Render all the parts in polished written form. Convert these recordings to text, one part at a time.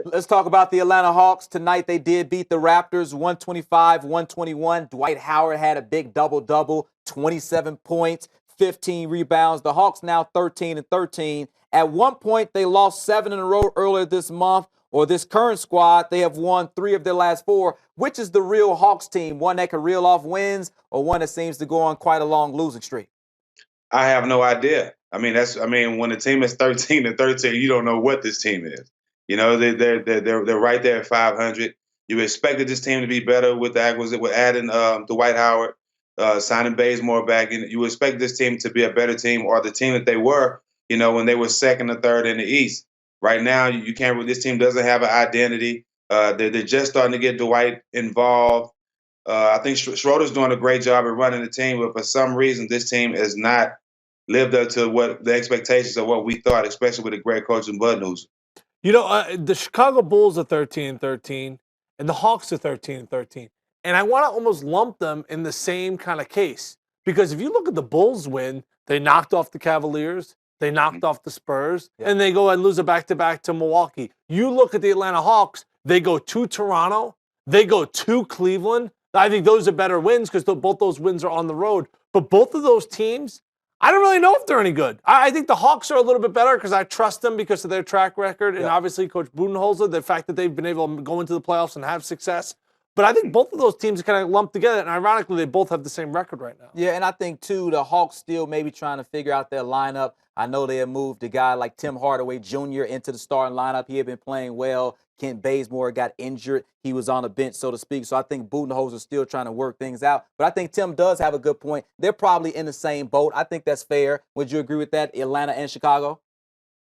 Let's talk about the Atlanta Hawks. Tonight they did beat the Raptors 125-121. Dwight Howard had a big double-double, 27 points, 15 rebounds. The Hawks now 13-13. At one point, they lost 7 in a row earlier this month, or this current squad. They have won 3 of their last 4. Which is the real Hawks team? One that can reel off wins or one that seems to go on quite a long losing streak? I have no idea. When the team is 13-13, you don't know what this team is. You know, they're right there at 500. You expected this team to be better with the acquisition, with adding Dwight Howard, signing Bazemore back, and you expect this team to be a better team, or the team that they were, when they were second or third in the East. Right now, you can't. This team doesn't have an identity. They're just starting to get Dwight involved. I think Schroeder's doing a great job at running the team, but for some reason, this team is not lived up to what the expectations of what we thought, especially with a great coach in Buddenholzer. The Chicago Bulls are 13-13, and the Hawks are 13-13. And I want to almost lump them in the same kind of case. Because if you look at the Bulls win, they knocked off the Cavaliers, they knocked off the Spurs, and they go and lose a back-to-back to Milwaukee. You look at the Atlanta Hawks, they go to Toronto, they go to Cleveland. I think those are better wins because both those wins are on the road. But both of those teams, I don't really know if they're any good. I think the Hawks are a little bit better because I trust them because of their track record and obviously Coach Budenholzer, the fact that they've been able to go into the playoffs and have success. But I think both of those teams are kind of lumped together, and ironically, they both have the same record right now. Yeah, and I think, too, the Hawks still maybe trying to figure out their lineup. I know they have moved a guy like Tim Hardaway Jr. into the starting lineup. He had been playing well. Kent Bazemore got injured. He was on the bench, so to speak. So I think Budenholzer is still trying to work things out. But I think Tim does have a good point. They're probably in the same boat. I think that's fair. Would you agree with that, Atlanta and Chicago?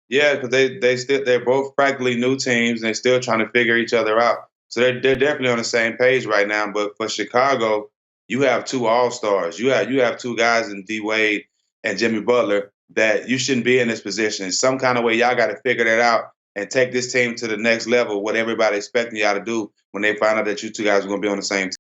Yeah, because they're both practically new teams, and they're still trying to figure each other out. So they're definitely on the same page right now. But for Chicago, you have 2 all-stars. You have 2 guys in D Wade and Jimmy Butler that you shouldn't be in this position. In some kind of way, y'all got to figure that out and take this team to the next level, what everybody expecting y'all to do when they find out that you 2 guys are going to be on the same team.